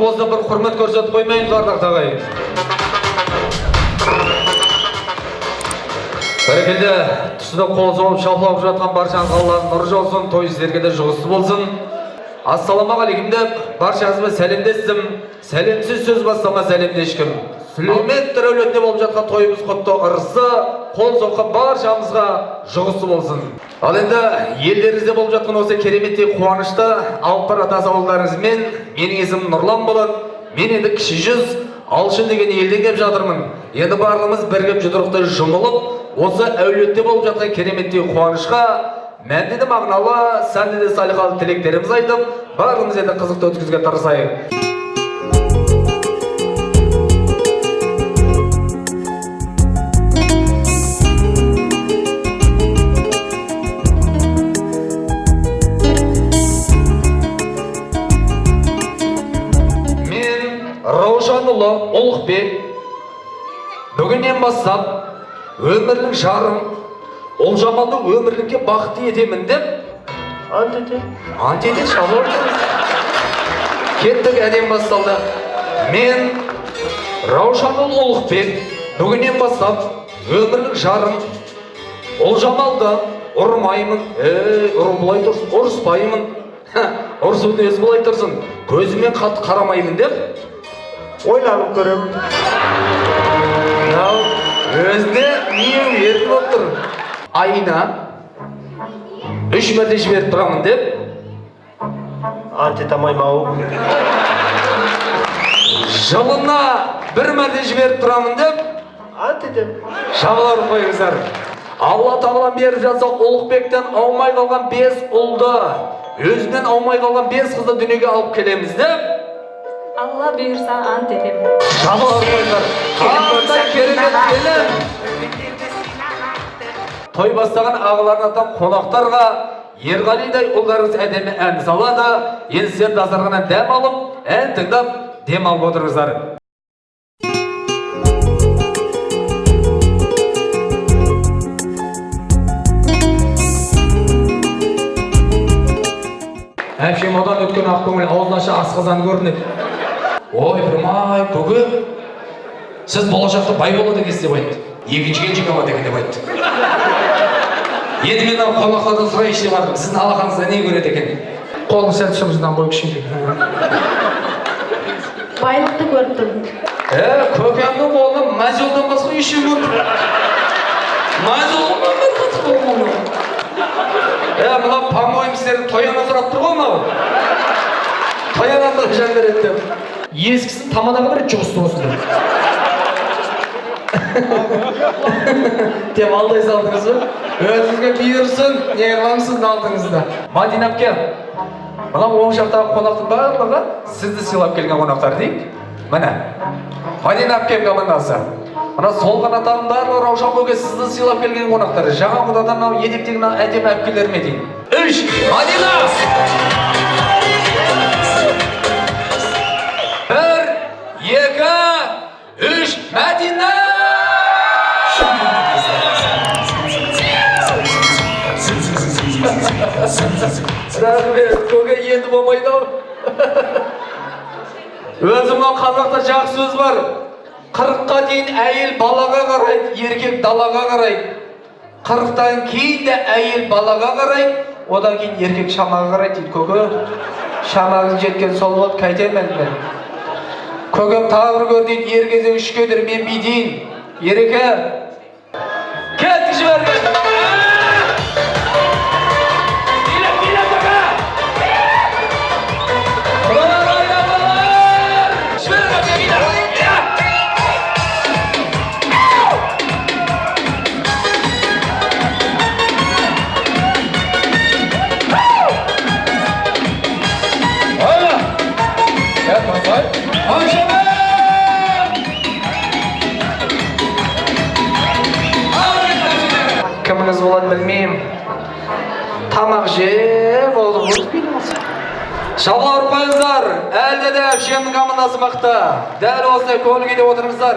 болса бір құрмет көрсетіп қоймайын ардақты ағайын. Бәрекелді, тұсында қол соғып шалқылап жатқан баршаңызға Алланың нұры жаусын, той сіздерге де жұғысты болсын. Ассалаумағалейкум деп баршаңызбен сәлемдестім. Сәлемсіз сөз бастама сәлемді ешкім. Сүлеймен әулетінде болып жатқан тойымыз құтты ырысы, қол соққан баршамызға жұғысты болсын. Ал енді елдеріңізде болып жатқан осы кереметтей қуанышты алып бара таза ауылдарыңызбен, менің есімім Нұрлан болады. Мен енді кіші жүз Алшын деген елден кеп жатырмын. Енді барлығымыз бірігіп жұдырықтай жұмылып, осы әулетте болып жатқан кереметтей қуанышқа мәнді де мағыналы, сәнді де салиқалы тілектеріміз айтып, барлығымыз енді қызықты өткізуге тырысайық. Раушанұлы Ұлықбек бүгіннен бастап өмірлік жарым Олжамалды өмірлікке бақытты етемін деп ант ете шабыр кеттік әдем басталды. Мен Раушанұлы Ұлықбек бүгіннен бастап өмірлік жарым Олжамалды ұрмаймын, ұрмай тұрсын, ұрыспаймын, ұрысуды өзі болай тұрсын, көзімен қатты қарамаймын деп ойланып көрем. Өзіне не еріп отыр? Айына 3 мәрте жіберіп тұрамын деп ант етамайым ау. Жылына 1 мәрте жіберіп тұрамын деп ант етем. Шабылар қойыңыздар. Алла тағала беріп жатса Ұлықбектен аумай қалған 5 ұлды, өзінен аумай қалған 5 қызды дүниеге алып келеміз деп Алла бұйырса ант етем. Шабылар қойыңыздар. Қандай керемет келін. Той бастаған ағаларынан қонақтарға Ерғалидай ұлдарыңыз әдемі ән салады. Енді сіздер дастарханнан дәм алып, ән тыңдап, дем алып отырыңыздар. Әпшем одан өткен ақ көңіл аузынаша асқазан көрінеді. Ой, бірмай, көке, сіз болашақта бай болады екенсіз деп айтты. Екінші келіншек алады екен деп айтты. Енді мен қонақтардан сұрайыншы деп бардым, сіздің алақаныңызда не көреді екен? Қолың сәл шымыздан қой кішкентай. Байлықты көріп тұрдым. Көкемнің қолына мазолдан басқа ешкім көрді. Мазолдан бір қатып болмауы. Мына помойым сіздердің тояна сұрап тұр ғой мынау. Тоянанды жан береді деп. Ескісін тамадағы бір жұғысты болсын деп. Деп алдай салдыңыз ба? Өзіңізге бұйырсын, не қыламсыз алдыңызда. Мадина әпке, мына оң жақтағы қонақтың барлығы сізді сыйлап келген қонақтар дейік. Міне, Мадина әпкем командасы. Мына сол қанаттардың барлығы Раушан көке сізді сыйлап келген қонақтар. Жаңа құдадан едектегі әдемі әпкелеріме дейін. 3, Мадина! 1, 2, 3, Мадина! Рахмет, көке енді болмайды ау. Өзімнің қазақта жақсы сөз бар. 40-қа дейін әйел балаға қарайды, еркек далаға қарайды. 40-тан кейін де әйел балаға қарайды, одан кейін еркек шамаға қарайды дейді. Көке, шамағың жеткен сол болды, қайтемін мен. Көкем тағы көр дейді, ергезе үшкедір мен бейдейін. Ереке, кеттік жіберген. Кіміңіз болады білмеймін. Тамақ жеп, олды бұзбейді болса. Шабылар қойыңыздар, әлде де әпшемнің командасы мықты. Дәл осылай көңіл күйде отырыңыздар.